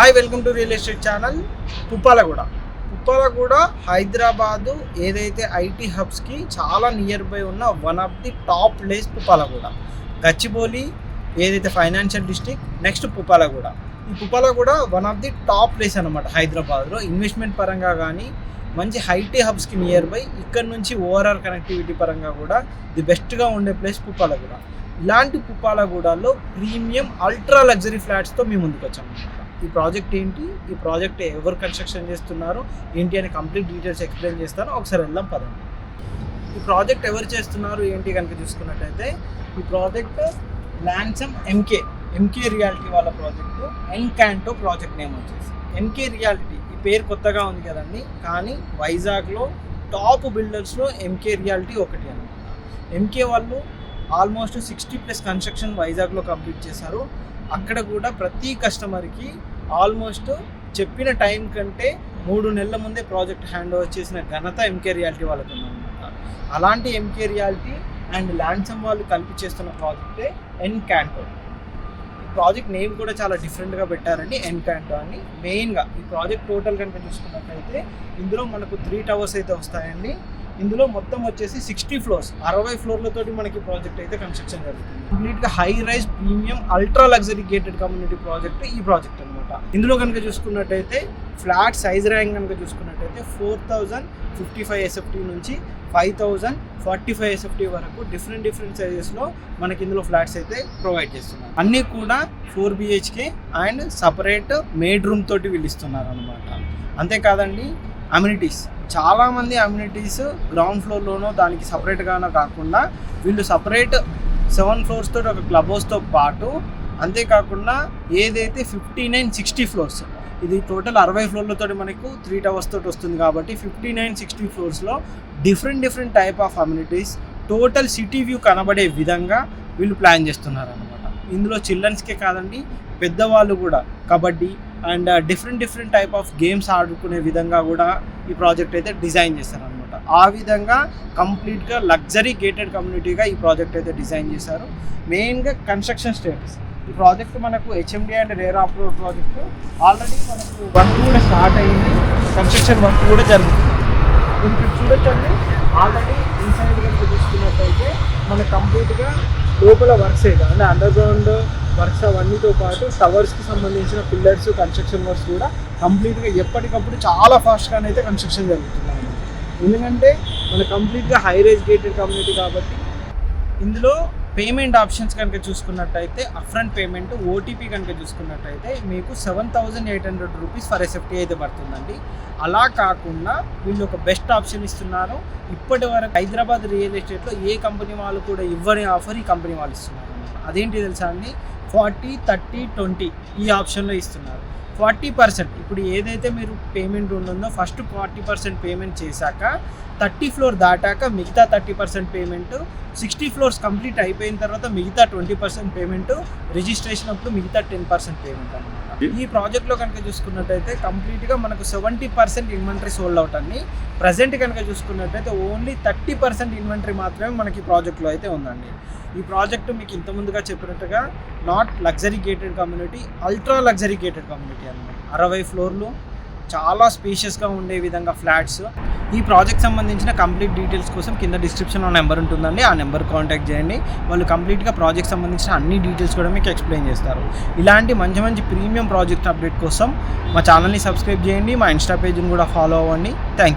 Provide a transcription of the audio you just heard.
Hi welcome to real estate channel. Puppalaguda Hyderabad ఏదైతే IT హబ్స్కి చాలా near by ఉన్న one of the top place Puppalaguda. Gachibowli ఏదైతే financial district, next Puppalaguda. ఈ Puppalaguda one of the top place అనమాట హైదరాబాద్లో. Investment పరంగా కానీ మంచి ఐటీ హబ్స్కి నియర్ బై, ఇక్కడ నుంచి ఓవరాల్ కనెక్టివిటీ పరంగా కూడా ది బెస్ట్గా ఉండే ప్లేస్ పుప్పాలగూడ. ఇలాంటి పుప్పాలగూడలో ప్రీమియం అల్ట్రా లగ్జరీ ఫ్లాట్స్తో మేము ముందుకు వచ్చాము. ఈ ప్రాజెక్ట్ ఏంటి, ఈ ప్రాజెక్ట్ ఎవరు కన్స్ట్రక్షన్ చేస్తున్నారు ఏంటి అని కంప్లీట్ డీటెయిల్స్ ఎక్స్ప్లెయిన్ చేస్తాను. ఒకసారి వెళ్దాం పదండి. ఈ ప్రాజెక్ట్ ఎవరు చేస్తున్నారు ఏంటి కనుక చూసుకున్నట్టయితే, ఈ ప్రాజెక్ట్ ల్యాన్సమ్ ఎంకే రియాలిటీ వాళ్ళ ప్రాజెక్టు. ఎన్కాంటో ప్రాజెక్ట్ నేమ్ వచ్చేసి ఎంకే రియాలిటీ. ఈ పేరు కొత్తగా ఉంది కదండి, కానీ వైజాగ్లో టాప్ బిల్డర్స్లో ఎంకే రియాలిటీ ఒకటి అనమాట. ఎంకే వాళ్ళు ఆల్మోస్ట్ 60+ కన్స్ట్రక్షన్ వైజాగ్లో కంప్లీట్ చేశారు. అక్కడ కూడా ప్రతి కస్టమర్కి ఆల్మోస్ట్ చెప్పిన టైం కంటే 3 నెలల ముందే ప్రాజెక్ట్ హ్యాండ్ ఓవర్ చేసిన ఘనత ఎంకే రియాలిటీ వాళ్ళకు ఉందన్నమాట. అలాంటి ఎంకే రియాలిటీ అండ్ ల్యాండ్సమ్ వాళ్ళు కలిపి చేస్తున్న ప్రాజెక్టే ఎన్కాంటో. ఈ ప్రాజెక్ట్ నేమ్ కూడా చాలా డిఫరెంట్గా పెట్టారండి, ఎన్కాంటో అని. మెయిన్గా ఈ ప్రాజెక్ట్ టోటల్ కనుక చూసుకున్నట్లయితే ఇందులో మనకు 3 టవర్స్ అయితే వస్తాయండి. ఇందులో మొత్తం వచ్చేసి 60 ఫ్లోర్స్, 60 ఫ్లోర్లతోటి మనకి ప్రాజెక్ట్ అయితే కన్స్ట్రక్షన్ జరుగుతుంది. కంప్లీట్గా high rise premium ultra luxury gated community project ఈ ప్రాజెక్ట్ అనమాట. ఇందులో కనుక చూసుకున్నట్టయితే ఫ్లాట్ సైజ్ ర్యాంక్ కనుక చూసుకున్నట్టయితే 4055 SFT నుంచి 5045 SFT వరకు డిఫరెంట్ సైజెస్లో మనకి ఇందులో ఫ్లాట్స్ అయితే ప్రొవైడ్ చేస్తున్నారు. అన్నీ కూడా 4 BHK and separate made room తోటి వీళ్ళు ఇస్తున్నారు అనమాట. అంతేకాదండి, అమ్యూనిటీస్ చాలామంది అమ్యూనిటీస్ గ్రౌండ్ ఫ్లోర్లోనో దానికి సపరేట్గానో కాకుండా వీళ్ళు సపరేట్ 7 ఫ్లోర్స్ తోటి ఒక క్లబ్ హౌస్తో పాటు, అంతేకాకుండా ఏదైతే 59, 60 ఫ్లోర్స్, ఇది టోటల్ 60 ఫ్లోర్లతో మనకు 3 టవర్స్ తోటి వస్తుంది. కాబట్టి 59, 60 ఫ్లోర్స్లో different type of amenities total city view కనబడే విధంగా వీళ్ళు ప్లాన్ చేస్తున్నారు అనమాట. ఇందులో చిల్డ్రన్స్కే కాదండి, పెద్దవాళ్ళు కూడా kabaddi and different type of games ఆడుకునే విధంగా కూడా ఈ ప్రాజెక్ట్ అయితే డిజైన్ చేశారనమాట. ఆ విధంగా కంప్లీట్గా లగ్జరీ గేటెడ్ కమ్యూనిటీగా ఈ ప్రాజెక్ట్ అయితే డిజైన్ చేశారు. మెయిన్గా కన్స్ట్రక్షన్ స్టేటస్, ఈ ప్రాజెక్ట్ మనకు HMD and RERA approved project already మనకు వర్క్ కూడా స్టార్ట్ అయ్యింది, కన్స్ట్రక్షన్ వర్క్ కూడా జరుగుతుంది. ఇప్పుడు చూడొచ్చండి, ఆల్రెడీ ఇన్సైడ్ కనుక చూసుకున్నట్టయితే మనకు కంప్లీట్గా లోపల వర్క్స్ అయితే అంటే అండర్ గ్రౌండ్ వర్క్స్ అవన్నీతో పాటు టవర్స్కి సంబంధించిన పిల్లర్స్ కన్స్ట్రక్షన్ వర్క్స్ కూడా కంప్లీట్గా ఎప్పటికప్పుడు చాలా ఫాస్ట్గానే అయితే కన్స్ట్రక్షన్ జరుగుతున్నాయి. ఎందుకంటే మన కంప్లీట్గా హై రైజ్ గేటెడ్ కమ్యూనిటీ కాబట్టి. ఇందులో పేమెంట్ ఆప్షన్స్ కనుక చూసుకున్నట్టయితే అప్ఫ్రంట్ పేమెంట్ OTP కనుక చూసుకున్నట్టయితే మీకు 7800 రూపీస్ ఫర్ SFT అయితే పడుతుందండి. అలా కాకుండా వీళ్ళు ఒక బెస్ట్ ఆప్షన్ ఇస్తున్నారు. ఇప్పటి వరకు హైదరాబాద్ రియల్ ఎస్టేట్లో ఏ కంపెనీ వాళ్ళు కూడా ఇవ్వని ఆఫర్ ఈ కంపెనీ వాళ్ళు ఇస్తున్నారు అన్నమాట. అదేంటి తెలుసా అండి, 40, 30, 20 ఈ ఆప్షన్లో ఇస్తున్నారు. 40% ఇప్పుడు ఏదైతే మీరు పేమెంట్ ఉంటుందో ఫస్ట్ 40% పేమెంట్ చేశాక 30 ఫ్లోర్ దాటాక మిగతా 30% పేమెంట్, 60 ఫ్లోర్స్ కంప్లీట్ అయిపోయిన తర్వాత మిగతా 20% పేమెంట్, రిజిస్ట్రేషన్ అప్పుడు మిగతా 10% పేమెంట్ అనమాట. ఈ ప్రాజెక్ట్లో కనుక చూసుకున్నట్టయితే కంప్లీట్గా మనకు 70% ఇన్వెంటరీ సోల్డ్ అవుట్ అండి. ప్రజెంట్ కనుక చూసుకున్నట్టయితే ఓన్లీ 30% ఇన్వెంటరీ మాత్రమే మనకి ఈ ప్రాజెక్ట్లో అయితే ఉందండి. ఈ ప్రాజెక్టు మీకు ఇంత ముందుగా చెప్పినట్టుగా not luxury gated community, ultra luxury gated community అనమాట. 60 ఫ్లోర్లు చాలా స్పేషియస్గా ఉండే విధంగా ఫ్లాట్స్. ఈ ప్రాజెక్ట్ సంబంధించిన కంప్లీట్ డీటెయిల్స్ కోసం కింద డిస్క్రిప్షన్లో నెంబర్ ఉంటుందండి, ఆ నెంబర్ కాంటాక్ట్ చేయండి. వాళ్ళు కంప్లీట్గా ప్రాజెక్ట్ సంబంధించిన అన్ని డీటెయిల్స్ కూడా మీకు ఎక్స్ప్లెయిన్ చేస్తారు. ఇలాంటి మంచి ప్రీమియం ప్రాజెక్ట్ అప్డేట్ కోసం మా ఛానల్ని సబ్స్క్రైబ్ చేయండి, మా ఇన్స్టా పేజ్ని కూడా ఫాలో అవ్వండి. Thank you.